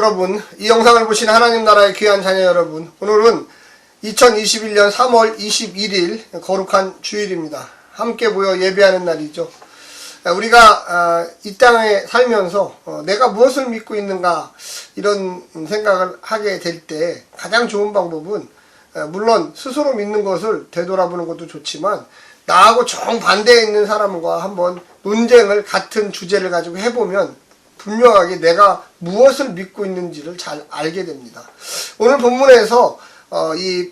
여러분, 이 영상을 보신 하나님 나라의 귀한 자녀 여러분, 오늘은 2021년 3월 21일 거룩한 주일입니다. 함께 모여 예배하는 날이죠. 우리가 이 땅에 살면서 내가 무엇을 믿고 있는가 이런 생각을 하게 될 때 가장 좋은 방법은 물론 스스로 믿는 것을 되돌아보는 것도 좋지만 나하고 정반대에 있는 사람과 한번 논쟁을 같은 주제를 가지고 해보면 분명하게 내가 무엇을 믿고 있는지를 잘 알게 됩니다. 오늘 본문에서 이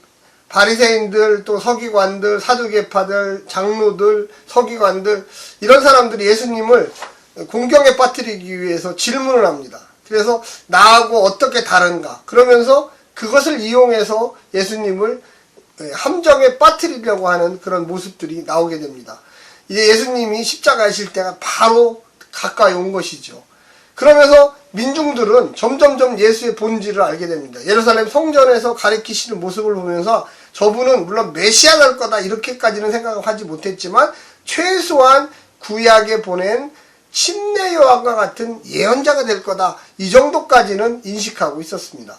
바리새인들, 또 서기관들, 사두개파들, 장로들, 서기관들 이런 사람들이 예수님을 공경에 빠뜨리기 위해서 질문을 합니다. 그래서 나하고 어떻게 다른가? 그러면서 그것을 이용해서 예수님을 함정에 빠뜨리려고 하는 그런 모습들이 나오게 됩니다. 이제 예수님이 십자가에 질 때가 바로 가까이 온 것이죠. 그러면서 민중들은 점점점 예수의 본질을 알게 됩니다. 예루살렘 성전에서 가리키시는 모습을 보면서 저분은 물론 메시아 될 거다 이렇게까지는 생각하지 못했지만 최소한 구약에 보낸 침례 요한과 같은 예언자가 될 거다 이 정도까지는 인식하고 있었습니다.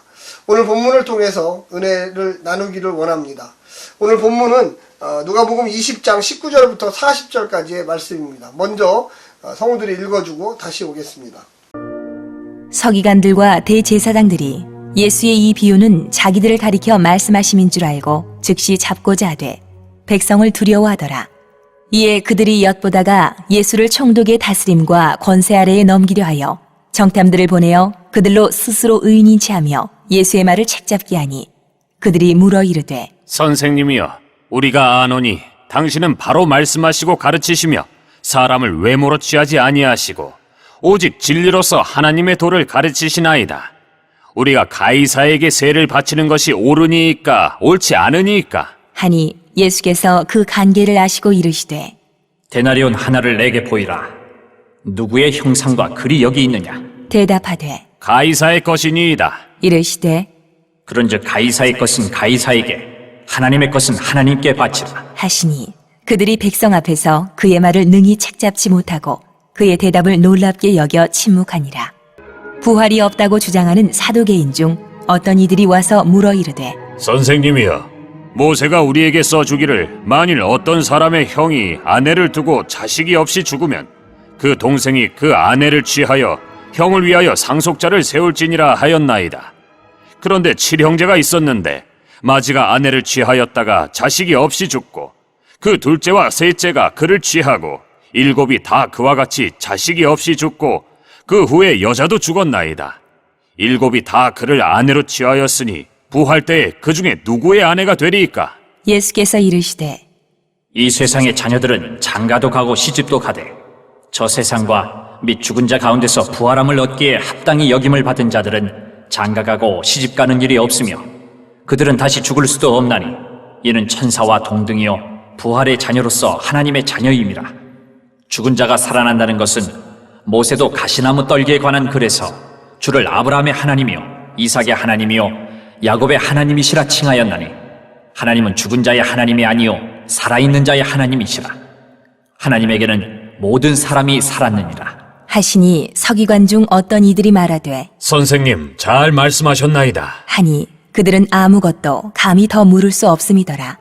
오늘 본문을 통해서 은혜를 나누기를 원합니다. 오늘 본문은 누가복음 20장 19절부터 40절까지의 말씀입니다. 먼저 성우들이 읽어주고 다시 오겠습니다. 서기관들과 대제사장들이 예수의 이 비유는 자기들을 가리켜 말씀하심인 줄 알고 즉시 잡고자 하되 백성을 두려워하더라. 이에 그들이 엿보다가 예수를 총독의 다스림과 권세 아래에 넘기려 하여 정탐들을 보내어 그들로 스스로 의인인 체하며 예수의 말을 책잡게 하니 그들이 물어 이르되 선생님이여, 우리가 아노니 당신은 바로 말씀하시고 가르치시며 사람을 외모로 취하지 아니하시고 오직 진리로서 하나님의 도를 가르치시나이다. 우리가 가이사에게 세를 바치는 것이 옳으니까 옳지 않으니까 하니 예수께서 그 간계를 아시고 이르시되 데나리온 하나를 내게 보이라. 누구의 형상과 글이 여기 있느냐? 대답하되 가이사의 것이니이다. 이르시되 그런즉 가이사의 것은 가이사에게, 하나님의 것은 하나님께 바치라. 하시니 그들이 백성 앞에서 그의 말을 능히 책잡지 못하고 그의 대답을 놀랍게 여겨 침묵하니라. 부활이 없다고 주장하는 사두개인 중 어떤 이들이 와서 물어 이르되 선생님이여, 모세가 우리에게 써주기를 만일 어떤 사람의 형이 아내를 두고 자식이 없이 죽으면 그 동생이 그 아내를 취하여 형을 위하여 상속자를 세울지니라 하였나이다. 그런데 7형제가 있었는데 마지가 아내를 취하였다가 자식이 없이 죽고 그 둘째와 셋째가 그를 취하고 7이 다 그와 같이 자식이 없이 죽고 그 후에 여자도 죽었나이다. 7이 다 그를 아내로 취하였으니 부활 때에 그 중에 누구의 아내가 되리이까? 예수께서 이르시되 이 세상의 자녀들은 장가도 가고 시집도 가되 저 세상과 및 죽은 자 가운데서 부활함을 얻기에 합당히 여김을 받은 자들은 장가가고 시집가는 일이 없으며 그들은 다시 죽을 수도 없나니 이는 천사와 동등이요 부활의 자녀로서 하나님의 자녀임이라. 죽은 자가 살아난다는 것은 모세도 가시나무 떨기에 관한 글에서 주를 아브라함의 하나님이요 이삭의 하나님이요 야곱의 하나님이시라 칭하였나니 하나님은 죽은 자의 하나님이 아니요 살아있는 자의 하나님이시라. 하나님에게는 모든 사람이 살았느니라. 하시니 서기관 중 어떤 이들이 말하되 선생님, 잘 말씀하셨나이다. 하니 그들은 아무것도 감히 더 물을 수 없음이더라.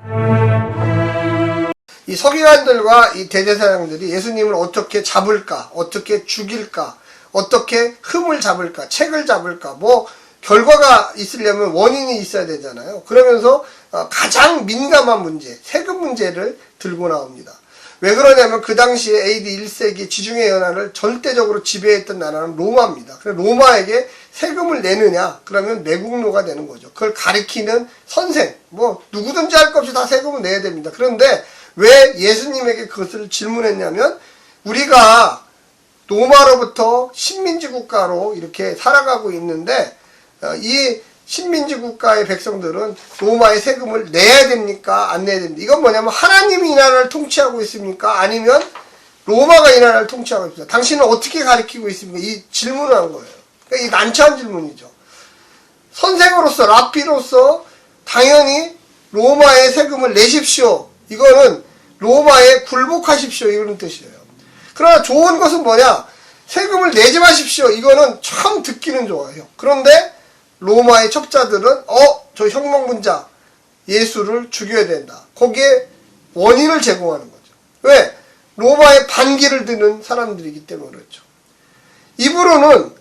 이 서기관들과 이 대제사장들이 예수님을 어떻게 잡을까, 어떻게 죽일까, 어떻게 흠을 잡을까, 책을 잡을까, 뭐 결과가 있으려면 원인이 있어야 되잖아요. 그러면서 가장 민감한 문제, 세금 문제를 들고 나옵니다. 왜 그러냐면 그 당시에 AD 1세기 지중해 연안을 절대적으로 지배했던 나라는 로마입니다. 그래서 로마에게 세금을 내느냐 그러면 매국노가 되는 거죠. 그걸 가리키는 선생, 뭐 누구든지 할 것 없이 다 세금을 내야 됩니다. 그런데 왜 예수님에게 그것을 질문했냐면 우리가 로마로부터 식민지 국가로 이렇게 살아가고 있는데 이 식민지 국가의 백성들은 로마의 세금을 내야 됩니까? 안 내야 됩니까? 이건 뭐냐면 하나님이 이 나라를 통치하고 있습니까? 아니면 로마가 이 나라를 통치하고 있습니까? 당신은 어떻게 가리키고 있습니까? 이 질문을 한 거예요. 그러니까 이 난처한 질문이죠. 선생으로서 랍비로서 당연히 로마의 세금을 내십시오. 이거는 로마에 굴복하십시오. 이런 뜻이에요. 그러나 좋은 것은 뭐냐? 세금을 내지 마십시오. 이거는 참 듣기는 좋아요. 그런데 로마의 첩자들은 저 혁명군자 예수를 죽여야 된다. 거기에 원인을 제공하는 거죠. 왜? 로마의 반기를 드는 사람들이기 때문에 그렇죠. 입으로는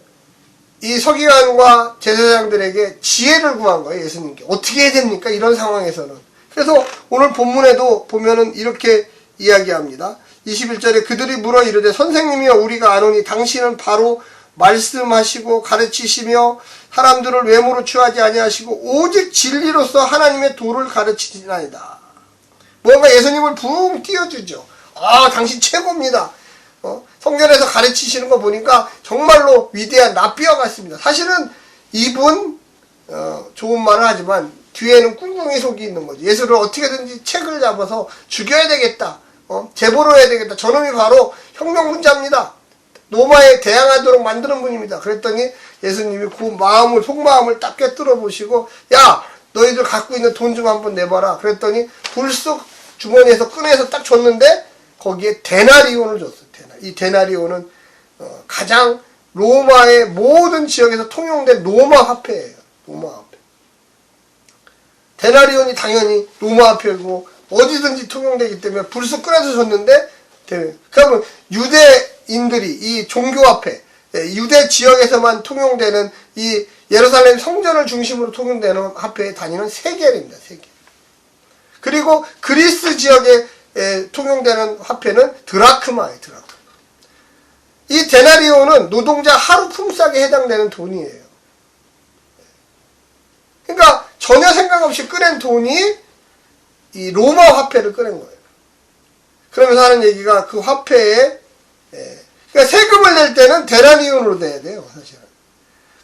이 서기관과 제사장들에게 지혜를 구한 거예요. 예수님께. 어떻게 해야 됩니까? 이런 상황에서는. 그래서 오늘 본문에도 보면은 이렇게 이야기합니다. 21절에 그들이 물어 이르되 선생님이여 우리가 아노니 당신은 바로 말씀하시고 가르치시며 사람들을 외모로 취하지 아니하시고 오직 진리로서 하나님의 도를 가르치시나이다. 뭔가 예수님을 붕 띄워주죠. 당신 최고입니다. 성경에서 가르치시는 거 보니까 정말로 위대한 랍비와 같습니다. 사실은 이분 좋은 말을 하지만 뒤에는 꿍꿍이 속이 있는 거죠. 예수를 어떻게든지 책을 잡아서 죽여야 되겠다. 제보로 해야 되겠다. 저놈이 바로 혁명군자입니다. 로마에 대항하도록 만드는 분입니다. 그랬더니 예수님이 그 마음을, 속마음을 딱 꿰뚫어 보시고, 야, 너희들 갖고 있는 돈 좀 한번 내봐라. 그랬더니 불쑥 주머니에서 꺼내서 딱 줬는데 거기에 데나리온을 줬어요. 이 데나리온은 가장 로마의 모든 지역에서 통용된 로마 화폐예요. 로마 화폐. 데나리온이 당연히 로마 화폐고 어디든지 통용되기 때문에 불쑥 꺼내서 줬는데, 그러면 유대인들이 이 종교화폐, 유대 지역에서만 통용되는 이 예루살렘 성전을 중심으로 통용되는 화폐의 단위는 세겔입니다. 세겔. 그리고 그리스 지역에 통용되는 화폐는 드라크마예요. 드라크마. 이 데나리온은 노동자 하루 품삯에 해당되는 돈이에요. 그러니까 전혀 생각 없이 꺼낸 돈이 이 로마 화폐를 꺼낸 거예요. 그러면서 하는 얘기가 그 화폐에 그러니까 세금을 낼 때는 데나리온으로 내야 돼요. 사실은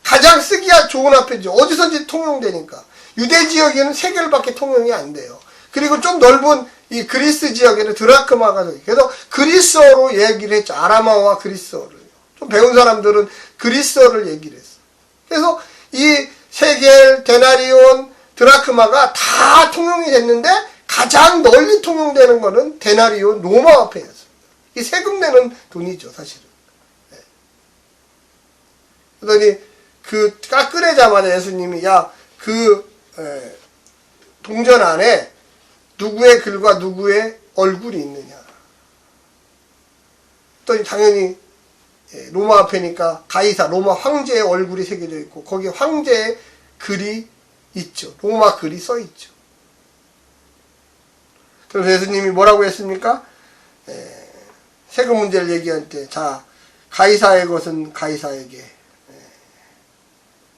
가장 쓰기 좋은 화폐죠. 어디서든지 통용되니까. 유대 지역에는 세겔밖에 통용이 안 돼요. 그리고 좀 넓은 이 그리스 지역에는 드라크마가 되요. 그래서 그리스어로 얘기를 했죠. 아람어와 그리스어를. 좀 배운 사람들은 그리스어를 얘기를 했어. 그래서 이 세겔, 데나리온, 드라크마가 다 통용이 됐는데 가장 널리 통용되는 거는 데나리온 로마 화폐였습니다. 이 세금 내는 돈이죠, 사실은. 네. 그러더니 그 꺼내자마자 예수님이 동전 안에 누구의 글과 누구의 얼굴이 있느냐. 또 당연히 로마 화폐니까 가이사 로마 황제의 얼굴이 새겨져 있고 거기에 황제의 글이 있죠. 로마 글이 써 있죠. 그래서 예수님이 뭐라고 했습니까? 세금 문제를 얘기할 때, 자, 가이사의 것은 가이사에게,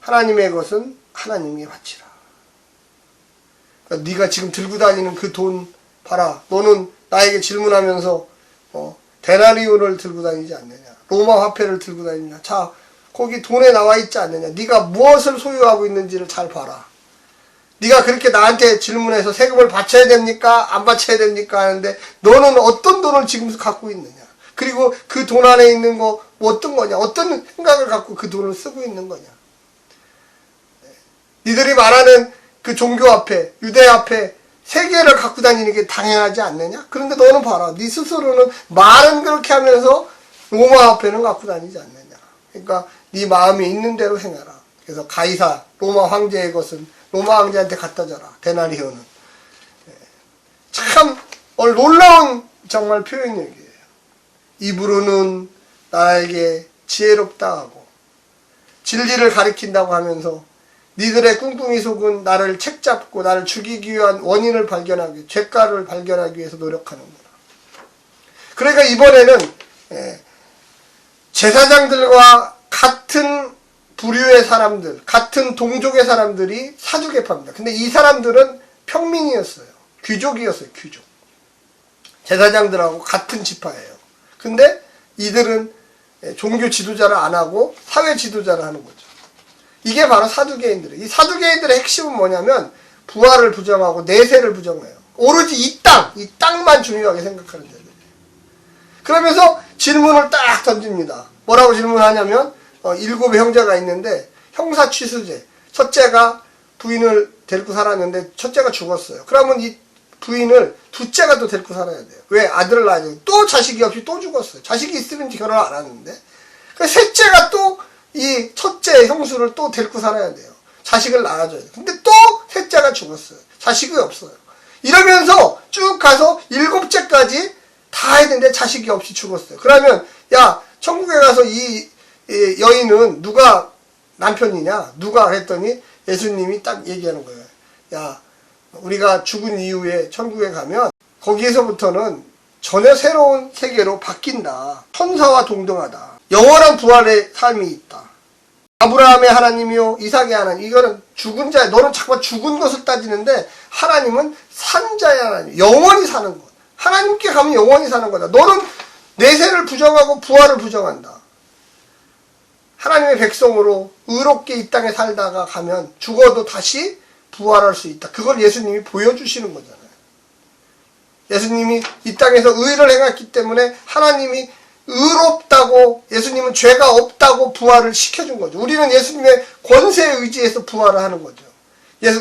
하나님의 것은 하나님이 바치라. 그러니까 네가 지금 들고 다니는 그 돈 봐라. 너는 나에게 질문하면서 데나리온을 들고 다니지 않느냐. 로마 화폐를 들고 다니냐. 자, 거기 돈에 나와 있지 않느냐. 네가 무엇을 소유하고 있는지를 잘 봐라. 네가 그렇게 나한테 질문해서 세금을 바쳐야 됩니까? 안 바쳐야 됩니까? 하는데 너는 어떤 돈을 지금 갖고 있느냐? 그리고 그 돈 안에 있는 거 어떤 거냐? 어떤 생각을 갖고 그 돈을 쓰고 있는 거냐? 니들이 말하는 그 종교화폐, 유대화폐 세 개를 갖고 다니는 게 당연하지 않느냐? 그런데 너는 봐라. 네 스스로는 말은 그렇게 하면서 로마 화폐는 갖고 다니지 않느냐? 그러니까 네 마음이 있는 대로 행하라. 그래서 가이사, 로마 황제의 것은 로마 황제한테 갖다 줘라. 데나리온은. 참 놀라운 정말 표현력이에요. 입으로는 나에게 지혜롭다 하고 진리를 가리킨다고 하면서 니들의 꿍꿍이 속은 나를 책잡고 나를 죽이기 위한 원인을 발견하기, 죄가를 발견하기 위해서 노력하는구나. 그러니까 이번에는 제사장들과 같은 부류의 사람들, 같은 동족의 사람들이 사두개파입니다. 근데 이 사람들은 평민이었어요. 귀족이었어요. 귀족. 제사장들하고 같은 지파예요. 근데 이들은 종교 지도자를 안 하고 사회 지도자를 하는 거죠. 이게 바로 사두개인들이에요. 이 사두개인들의 핵심은 뭐냐면 부활을 부정하고 내세를 부정해요. 오로지 이 땅만 중요하게 생각하는 자들이에요. 그러면서 질문을 딱 던집니다. 뭐라고 질문하냐면 7 형제가 있는데 형사 취수제. 첫째가 부인을 데리고 살았는데 첫째가 죽었어요. 그러면 이 부인을 둘째가 또 데리고 살아야 돼요. 왜? 아들을 낳아야 돼요. 또 자식이 없이 또 죽었어요. 자식이 있으면 결혼 안 하는데. 그 셋째가 또 이 첫째 형수를 또 데리고 살아야 돼요. 자식을 낳아줘야 돼요. 근데 또 셋째가 죽었어요. 자식이 없어요. 이러면서 쭉 가서 일곱째까지 다 해야 되는데 자식이 없이 죽었어요. 그러면 야 천국에 가서 이 여인은 누가 남편이냐? 누가 했더니 예수님이 딱 얘기하는 거예요. 야 우리가 죽은 이후에 천국에 가면 거기에서부터는 전혀 새로운 세계로 바뀐다. 천사와 동등하다. 영원한 부활의 삶이 있다. 아브라함의 하나님이요 이삭의 하나님. 이거는 죽은 자, 너는 자꾸 죽은 것을 따지는데 하나님은 산 자의 하나님. 영원히 사는 것. 하나님께 가면 영원히 사는 거다. 너는 내세를 부정하고 부활을 부정한다. 하나님의 백성으로 의롭게 이 땅에 살다가 가면 죽어도 다시 부활할 수 있다. 그걸 예수님이 보여주시는 거잖아요. 예수님이 이 땅에서 의를 행했기 때문에 하나님이 의롭다고, 예수님은 죄가 없다고 부활을 시켜준 거죠. 우리는 예수님의 권세에 의지해서 부활을 하는 거죠.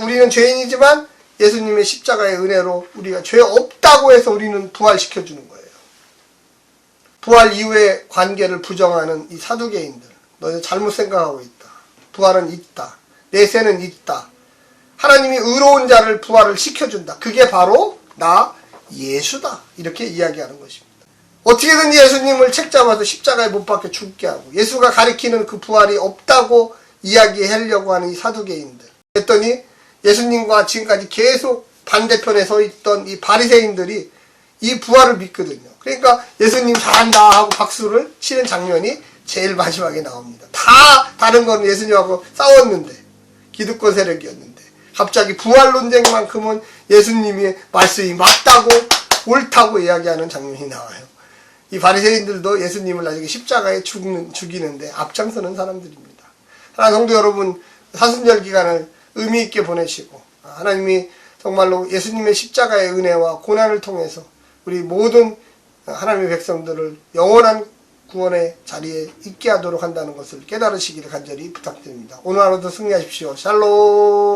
우리는 죄인이지만 예수님의 십자가의 은혜로 우리가 죄 없다고 해서 우리는 부활시켜주는 거예요. 부활 이후의 관계를 부정하는 이 사두개인들, 너희는 잘못 생각하고 있다. 부활은 있다. 내세는 있다. 하나님이 의로운 자를 부활을 시켜준다. 그게 바로 나 예수다. 이렇게 이야기하는 것입니다. 어떻게든 예수님을 책잡아서 십자가에 못 박혀 죽게 하고 예수가 가리키는 그 부활이 없다고 이야기하려고 하는 이 사두개인들. 그랬더니 예수님과 지금까지 계속 반대편에 서 있던 이 바리새인들이 이 부활을 믿거든요. 그러니까 예수님 잘한다 하고 박수를 치는 장면이 제일 마지막에 나옵니다. 다 다른 건 예수님하고 싸웠는데, 기득권 세력이었는데 갑자기 부활 논쟁만큼은 예수님의 말씀이 맞다고 옳다고 이야기하는 장면이 나와요. 이 바리새인들도 예수님을 나중에 십자가에 죽이는데 앞장서는 사람들입니다. 하나님 성도 여러분, 사순절 기간을 의미 있게 보내시고 하나님이 정말로 예수님의 십자가의 은혜와 고난을 통해서 우리 모든 하나님의 백성들을 영원한 구원의 자리에 있게 하도록 한다는 것을 깨달으시기를 간절히 부탁드립니다. 오늘 하루도 승리하십시오. 샬롬.